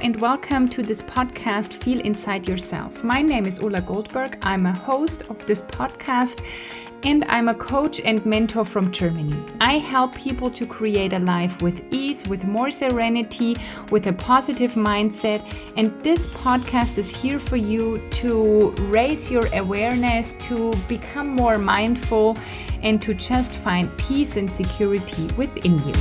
and welcome to this podcast, Feel Inside Yourself. My name is Ulla Goldberg. I'm a host of this podcast and I'm a coach and mentor from Germany. I help people to create a life with ease, with more serenity, with a positive mindset. And this podcast is here for you to raise your awareness, to become more mindful, and to just find peace and security within you.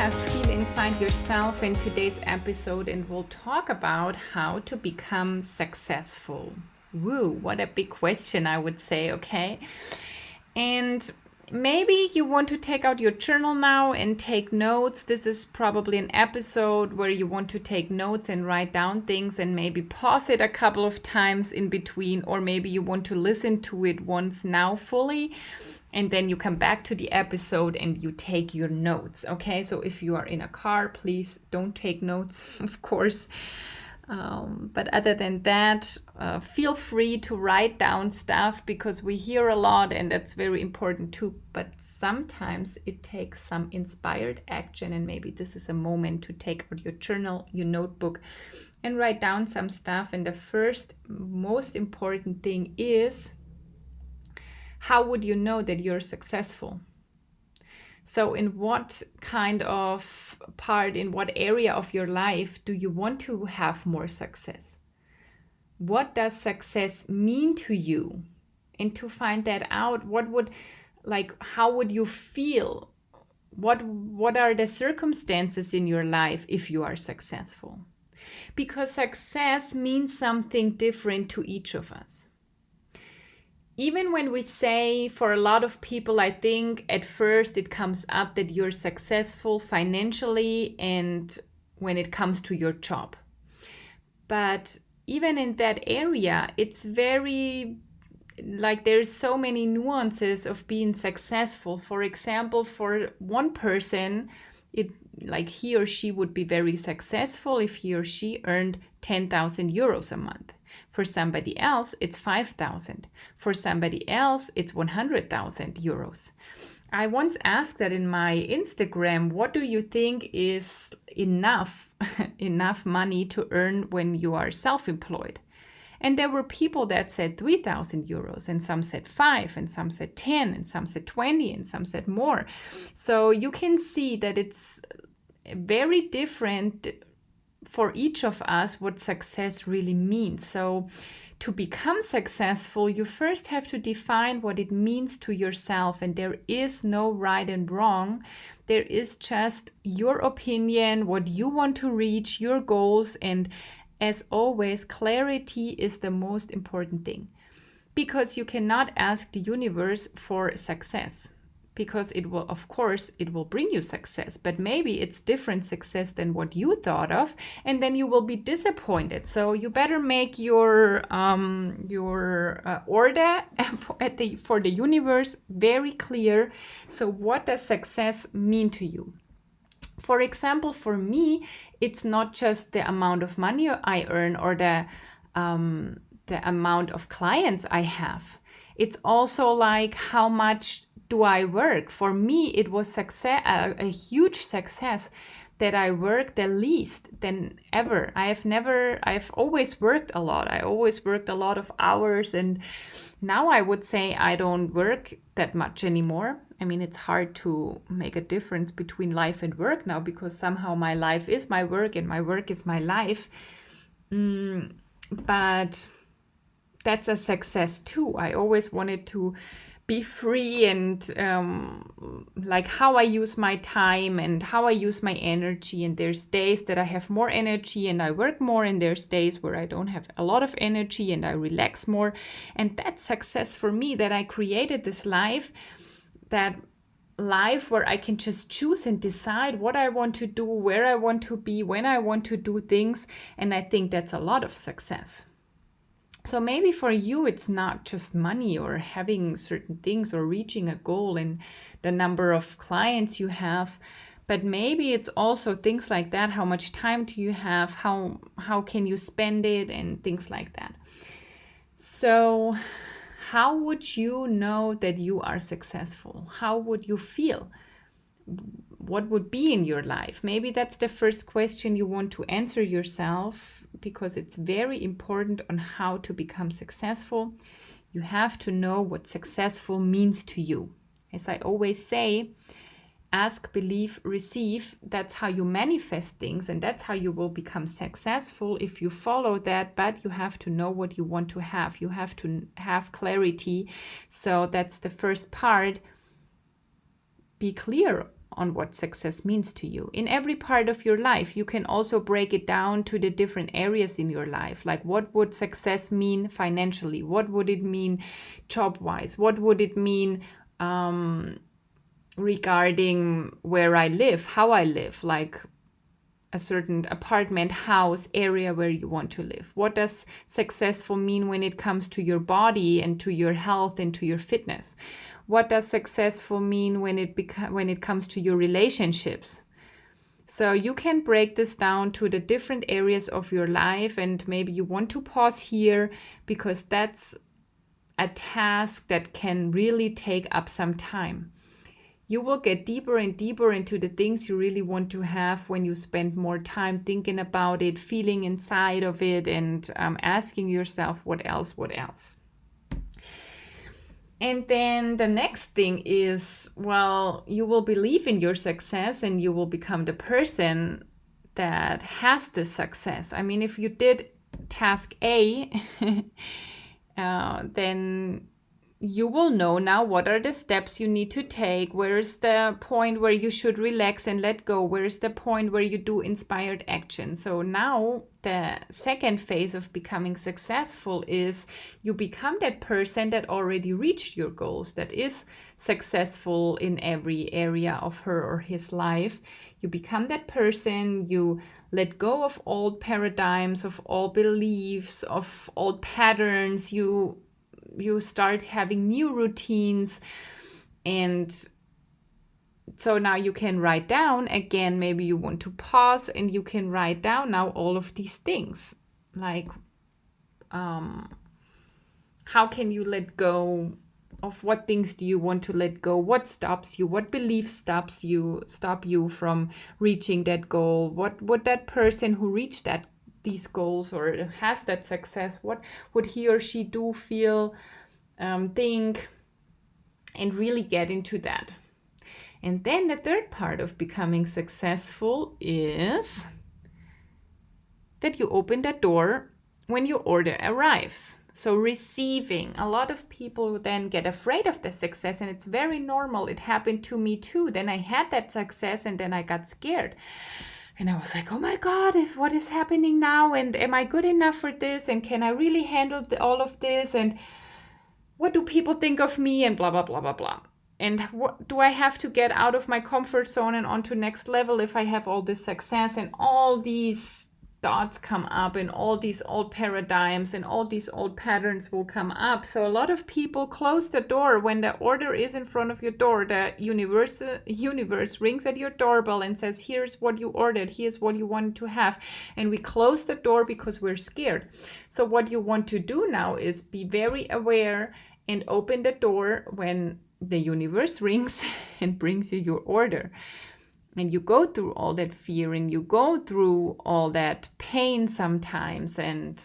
Feel Inside Yourself in today's episode, and we'll talk about how to become successful. Woo, what a big question, I would say, okay? And maybe you want to take out your journal now and take notes. This is probably an episode where you want to take notes and write down things and maybe pause it a couple of times in between, or maybe you want to listen to it once now fully. And then you come back to the episode and you take your notes, okay? So if you are in a car, please don't take notes, of course. But other than that, feel free to write down stuff because we hear a lot and that's very important too. But sometimes it takes some inspired action, and maybe this is a moment to take out your journal, your notebook, and write down some stuff. And the first most important thing is, how would you know that you're successful? So in what kind of part, in what area of your life do you want to have more success? What does success mean to you? And to find that out, how would you feel? What are the circumstances in your life if you are successful? Because success means something different to each of us. Even when we say, for a lot of people, I think at first it comes up that you're successful financially and when it comes to your job. But even in that area, it's very, there's so many nuances of being successful. For example, for one person, he or she would be very successful if he or she earned 10,000 euros a month. For somebody else, it's 5,000. For somebody else, it's 100,000 euros. I once asked that in my Instagram, what do you think is enough money to earn when you are self-employed? And there were people that said 3,000 euros, and some said 5, and some said 10, and some said 20, and some said more. So you can see that it's very different for each of us what success really means. So to become successful, you first have to define what it means to yourself. And there is no right and wrong. There is just your opinion, what you want to reach, your goals. And as always, clarity is the most important thing. Because you cannot ask the universe for success. Because it will bring you success, but maybe it's different success than what you thought of, and then you will be disappointed. So you better make your order for the universe very clear. So what does success mean to you? For example, for me, it's not just the amount of money I earn or the amount of clients I have. It's also like how much do I work? For me, it was a huge success that I worked the least than ever. I've always worked a lot. I always worked a lot of hours, and now I would say I don't work that much anymore. I mean, it's hard to make a difference between life and work now because somehow my life is my work and my work is my life. But that's a success too. I always wanted to be free and how I use my time and how I use my energy. And there's days that I have more energy and I work more, and there's days where I don't have a lot of energy and I relax more. And that's success for me, that I created this life, where I can just choose and decide what I want to do, where I want to be, when I want to do things. And I think that's a lot of success. So maybe for you, it's not just money or having certain things or reaching a goal in the number of clients you have, but maybe it's also things like that. How much time do you have? How can you spend it and things like that? So how would you know that you are successful? How would you feel? What would be in your life? Maybe that's the first question you want to answer yourself, because it's very important on how to become successful. You have to know what successful means to you. As I always say, ask, believe, receive. That's how you manifest things, and that's how you will become successful if you follow that. But you have to know what you want to have. You have to have clarity. So that's the first part. Be clear on what success means to you in every part of your life. You can also break it down to the different areas in your life. Like, what would success mean financially? What would it mean job-wise? What would it mean regarding where I live, how I live, like a certain apartment, house, area where you want to live? What does successful mean when it comes to your body and to your health and to your fitness? What does successful mean when it comes to your relationships? So you can break this down to the different areas of your life, and maybe you want to pause here because that's a task that can really take up some time. You will get deeper and deeper into the things you really want to have when you spend more time thinking about it, feeling inside of it, and asking yourself, what else? And then the next thing is, well, you will believe in your success and you will become the person that has this success. I mean, if you did task A, then you will know now what are the steps you need to take. Where is the point where you should relax and let go? Where is the point where you do inspired action? So now the second phase of becoming successful is you become that person that already reached your goals, that is successful in every area of her or his life. You become that person. You let go of old paradigms, of old beliefs, of old patterns. You start having new routines. And so now you can write down again, maybe you want to pause and you can write down now all of these things. Like, how can you let go of what things do you want to let go? What stops you? What belief stop you from reaching that goal? What would that person who reached these goals or has that success, what would he or she do, feel, think, and really get into that. And then the third part of becoming successful is that you open that door when your order arrives. So receiving. A lot of people then get afraid of the success, and it's very normal. It happened to me too. Then I had that success and then I got scared. And I was like, oh my God, what is happening now? And am I good enough for this? And can I really handle all of this? And what do people think of me? And blah, blah, blah, blah, blah. And what do I have to get out of my comfort zone and onto next level if I have all this success? And all these thoughts come up, and all these old paradigms and all these old patterns will come up. So a lot of people close the door when the order is in front of your door. The universe rings at your doorbell and says, here's what you ordered, here's what you wanted to have. And we close the door because we're scared. So what you want to do now is be very aware and open the door when the universe rings and brings you your order. And you go through all that fear and you go through all that pain sometimes, and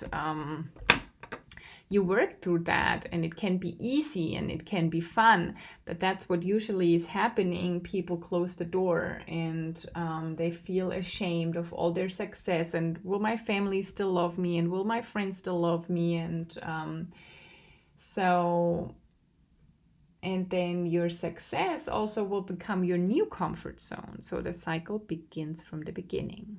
you work through that, and it can be easy and it can be fun. But that's what usually is happening. People close the door and they feel ashamed of all their success. And will my family still love me? And will my friends still love me? And then your success also will become your new comfort zone. So the cycle begins from the beginning.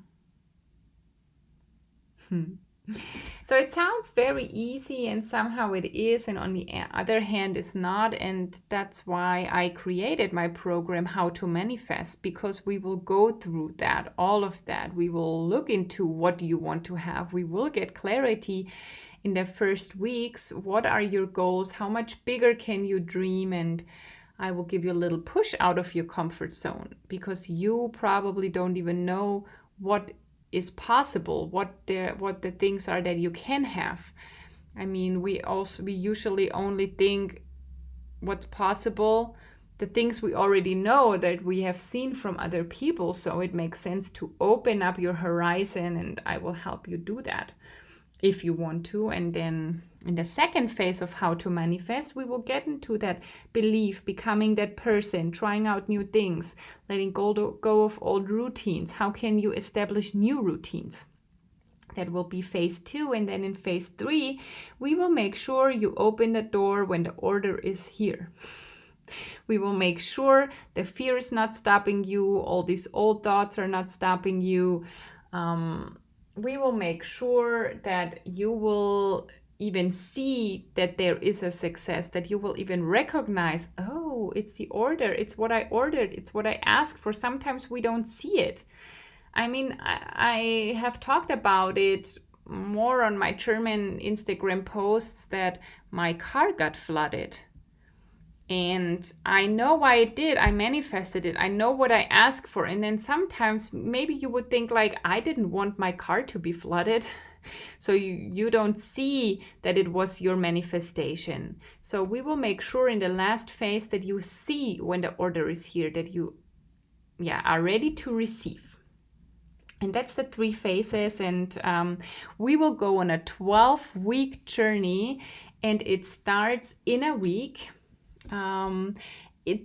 So it sounds very easy, and somehow it is, and on the other hand it's not. And that's why I created my program, How to Manifest, because we will go through that, all of that. We will look into what you want to have. We will get clarity in the first weeks. What are your goals? How much bigger can you dream? And I will give you a little push out of your comfort zone, because you probably don't even know what is possible, what the things are that you can have. I mean, we usually only think what's possible, the things we already know that we have seen from other people. So it makes sense to open up your horizon, and I will help you do that if you want to. And then in the second phase of how to manifest, we will get into that belief, becoming that person, trying out new things, letting go of old routines. How can you establish new routines? That will be phase 2. And then in phase 3, we will make sure you open the door when the order is here. We will make sure the fear is not stopping you, all these old thoughts are not stopping you. We will make sure that you will even see that there is a success, that you will even recognize, oh, it's the order, it's what I ordered, it's what I asked for. Sometimes we don't see it. I mean, I have talked about it more on my German Instagram posts that my car got flooded. And I know why it did. I manifested it. I know what I asked for. And then sometimes maybe you would think like, I didn't want my car to be flooded. So you don't see that it was your manifestation. So we will make sure in the last phase that you see when the order is here, that you are ready to receive. And that's the 3 phases. And we will go on a 12-week journey, and it starts in a week.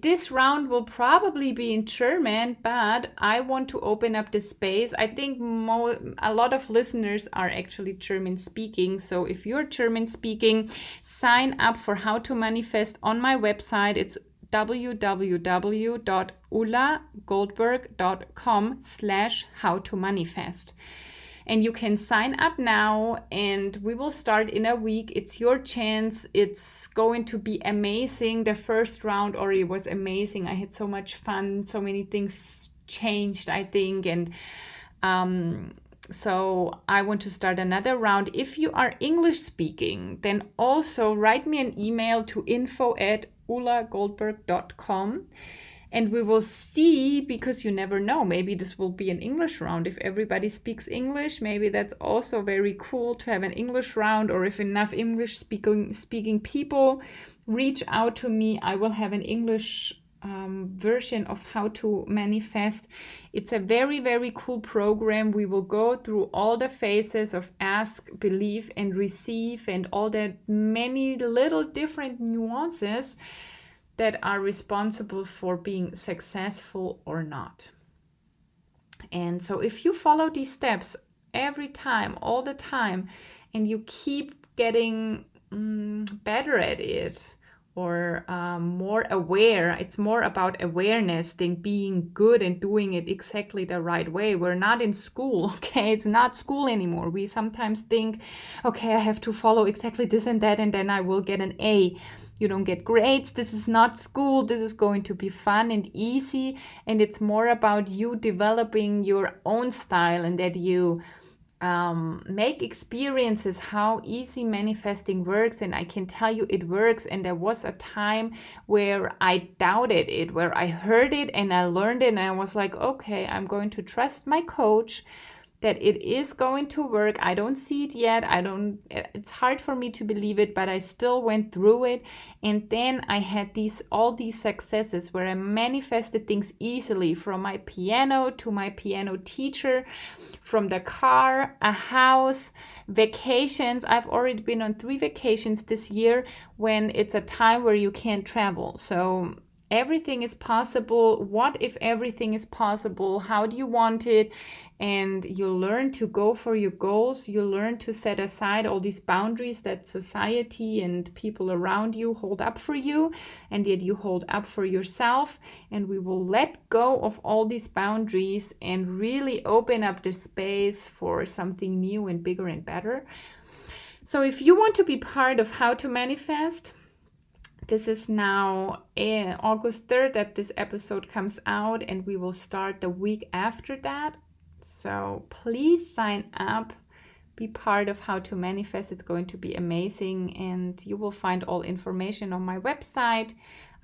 This round will probably be in German, but I want to open up the space. I think a lot of listeners are actually German speaking. So if you're German speaking, sign up for How to Manifest on my website. It's www.ulagoldberg.com/howtomanifest. And you can sign up now, and we will start in a week. It's your chance. It's going to be amazing. The first round already was amazing. I had so much fun. So many things changed, I think. And so I want to start another round. If you are English speaking, then also write me an email to info@ulagoldberg.com. And we will see, because you never know, maybe this will be an English round. If everybody speaks English, maybe that's also very cool to have an English round. Or if enough English speaking people reach out to me, I will have an English version of How to Manifest. It's a very, very cool program. We will go through all the phases of ask, believe, and receive, and all the many little different nuances that are responsible for being successful or not. And so if you follow these steps every time, all the time, and you keep getting better at it, or more aware, it's more about awareness than being good and doing it exactly the right way. We're not in school, okay? It's not school anymore. We sometimes think, okay, I have to follow exactly this and that, and then I will get an A. You don't get grades. This is not school. This is going to be fun and easy. And it's more about you developing your own style, and that you make experiences how easy manifesting works. And I can tell you it works. And there was a time where I doubted it, where I heard it and I learned it, and I was like, okay, I'm going to trust my coach that it is going to work. I don't see it yet. It's hard for me to believe it, but I still went through it. And then I had all these successes where I manifested things easily, from my piano to my piano teacher, from the car, a house, vacations. I've already been on 3 vacations this year, when it's a time where you can't travel. So everything is possible. What if everything is possible? How do you want it? And you learn to go for your goals. You learn to set aside all these boundaries that society and people around you hold up for you, and yet you hold up for yourself. And we will let go of all these boundaries and really open up the space for something new and bigger and better. So if you want to be part of How to Manifest, this is now August 3rd that this episode comes out, and we will start the week after that. So please sign up, be part of How to Manifest. It's going to be amazing, and you will find all information on my website.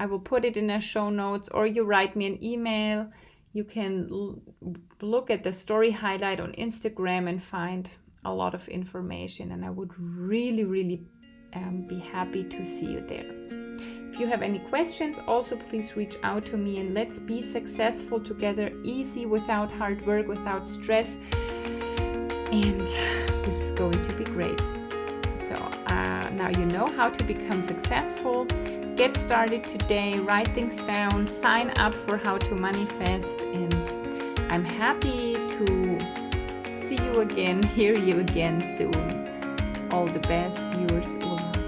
I will put it in the show notes, or you write me an email. You can look at the story highlight on Instagram and find a lot of information. And I would really, really be happy to see you there. If you have any questions, also please reach out to me, and let's be successful together, easy, without hard work, without stress. And this is going to be great. So now you know how to become successful. Get started today, write things down, sign up for How to Manifest, and I'm happy to see you again, hear you again soon. All the best, yours, Ulla.